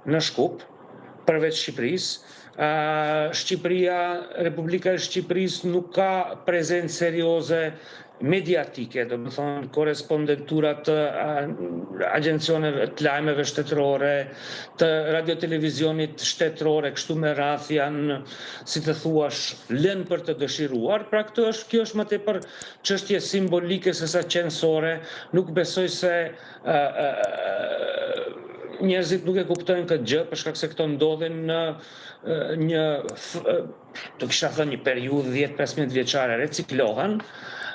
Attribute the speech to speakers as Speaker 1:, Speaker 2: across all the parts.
Speaker 1: në Shkup, përveç Shqipërisë. Republika e Shqipërisë nuk ka prezencë serioze mediatike, do të thonë korespondentura të agjencioneve të lajmeve shtetërore, të radiotelevizionit shtetërore, kështu me radhë janë, si të thuash, lënë për të dëshiruar. Pra kjo është më tepër çështje simbolike se sa qenësore. Nuk besoj se njerëzit nuk e kuptojnë këtë gjë, për shkak se këto ndodhen në një, të kisha thënë, një periudhë 10-15 vjeçare, reciklohen.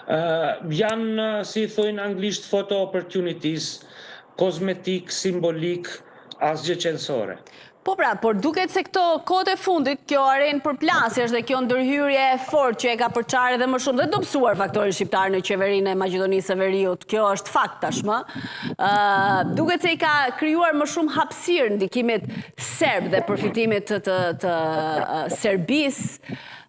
Speaker 1: Janë, si thojnë anglisht, photo opportunities, kozmetik, simbolik, asgjë qenësore.
Speaker 2: Po pra, por duket se këto kohët e fundit, kjo arenë përplasjesh dhe kjo ndërhyrje e fortë që e ka përçarë edhe më shumë dhe dobësuar faktorin shqiptar në qeverinë e Maqedonisë së Veriut, kjo është fakt tashmë. Duket se i ka krijuar më shumë hapësirë ndikimit serb dhe përfitimit të Serbisë,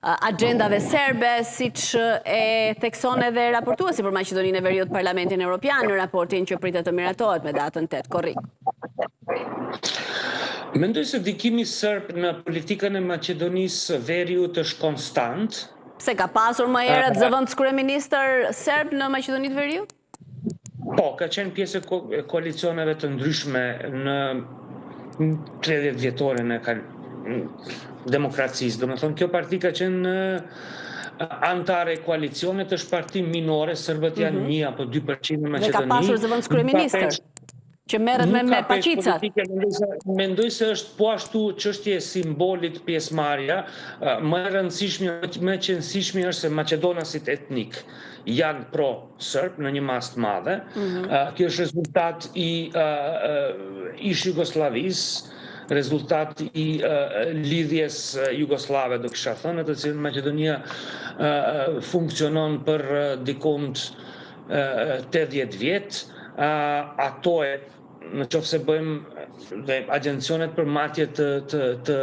Speaker 2: agendave serbe, siç e thekson edhe raportuesi për Maqedoninë e Veriut Parlamentin Evropian në raportin që pritet të miratohet me datën 8 korrik.
Speaker 1: Mendoj se ndikimi serb në politikën e Maqedonisë së Veriut është konstant.
Speaker 2: Pse ka pasur më herët zëvendës kryeministër serb në Maqedoninë të Veriut?
Speaker 1: Po, ka qenë pjesë e koalicioneve të ndryshme në 30 vjetorin e demokracisë. Do të thonë, kjo parti ka qenë antare e koalicionit, është parti minore, serbët janë 1 apo 2% në Maqedoni.
Speaker 2: Dhe ka pasur zëvendës kryeministër që merret me paqicat.
Speaker 1: Mendoj se është po ashtu çështje simbolit pjesëmarrja, më e rëndësishme, më e qëndrueshme është se maqedonasit etnik janë pro-serb në një masë të madhe. Kjo është rezultat i ish Jugosllavisë, rezultat i lidhjes jugoslave, do kisha thënë, të cilën Maqedonia funksionon për dikund 80 vjet. Ato e, në qoftë se bëjmë dhe agjencionet për matje të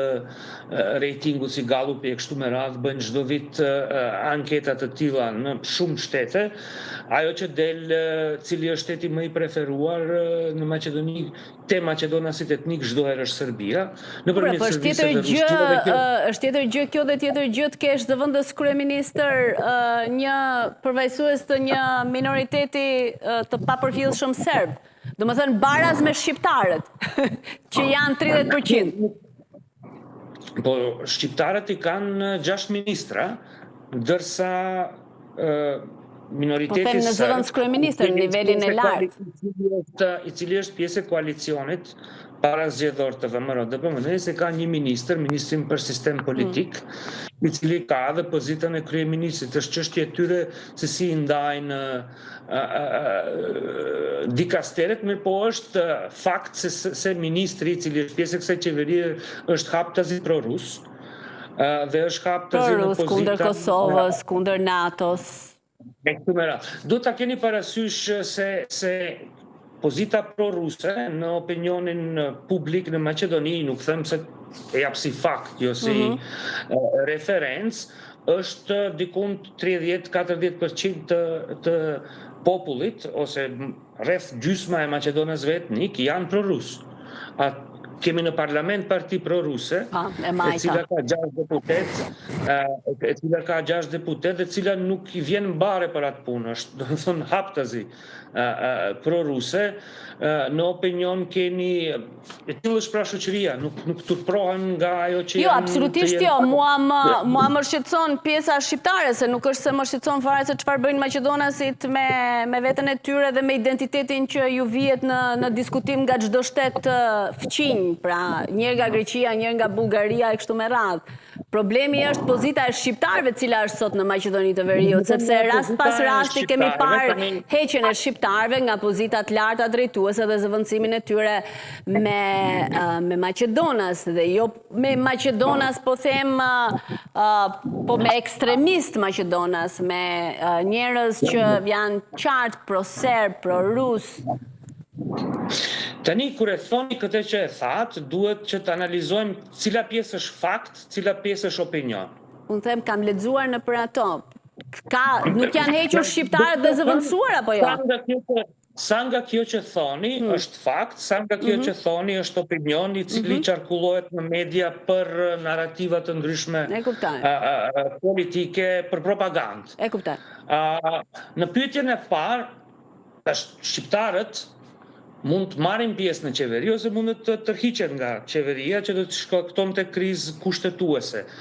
Speaker 1: ratingut si Gallup e kështu me radhë bëjnë çdo vit anketat të tilla në shumë shtete, ajo që del cili është shteti më i preferuar në Maqedoni te maqedonasit etnik çdo herë është Serbia.
Speaker 2: Është tjetër gjë kjo dhe tjetër gjë të kesh zëvendës kryeministër një përvajsues të një minoriteti të papërfillshëm serb. Do më thënë baraz me shqiptarët, që janë 30%.
Speaker 1: Po, shqiptarët i kanë 6 ministra, ndërsa minoriteti
Speaker 2: serb... Po them në zëvendës kryeministër, në nivelin e lartë.
Speaker 1: I cili është pjesë e koalicionit para zgjedhor të VMRO-DPM-n, se ka një ministrin për sistem politik, i cili ka edhe pozitën e kryeministrit. Është çështje e tyre se si i ndajnë dikasteret, mirë po është fakt se ministri i cili është pjesë e kësaj qeverie është haptazi pro-rus dhe është haptazi në pozita
Speaker 2: kundër Kosovës, kundër NATO-s.
Speaker 1: Do ta keni parasysh se pozita pro-ruse në opinionin publik në Maqedoni, nuk them se e jap si fakt, jo si referencë, është dikund 30-40% të popullit, ose rreth gjysma e maqedonasve etnik, janë pro-rus. Kemi në parlament parti pro-ruse, e cila ka 6 deputet, dhe cila nuk i vjen mbare për atë punë, është, do të thonë, haptazi pro-ruse. Në opinion keni, e tillë është pra shoqëria, nuk turprohen nga ajo që
Speaker 2: janë... Jo, absolutisht jo, mua më shqetëson pjesa shqiptare, se nuk është se më shqetëson fare se çfarë bëjnë maqedonasit me veten e tyre dhe me identitetin që ju vihet në diskutim nga çdo shtet fqinj, pra njërë nga Greqia, njërë nga Bullgaria e kështu me radhë. Problemi është pozita e shqiptarëve cila është sot në Maqedoni të Veriut, sepse rast pas rasti kemi parë heqjen e shqiptarëve nga pozitat larta drejtuese dhe zëvendësimin e tyre me Maqedonas, dhe jo me Maqedonas, po them, po me ekstremist Maqedonas, me njerëz që janë qartë pro-serb, pro-rus.
Speaker 1: Tani, kur e thoni këtë që e thatë, duhet që të analizojmë cila pjesë është fakt, cila pjesë është opinion.
Speaker 2: Unë them, kam lexuar në për ato. Nuk janë hequr shqiptarët dhe zëvendësuar, apo jo?
Speaker 1: Sa nga kjo që thoni është fakt, sa nga kjo që thoni është opinion i cili qarkullohet në media për narrativa të ndryshme
Speaker 2: E kuptoj.
Speaker 1: Politike, për propagandë.
Speaker 2: E kuptoj.
Speaker 1: Në pyetjen e parë, shqiptarët mund të marrin pjesë në qeveri ose mund të tërhiqen nga qeveria që do të shkaktonte krizë kushtetuese.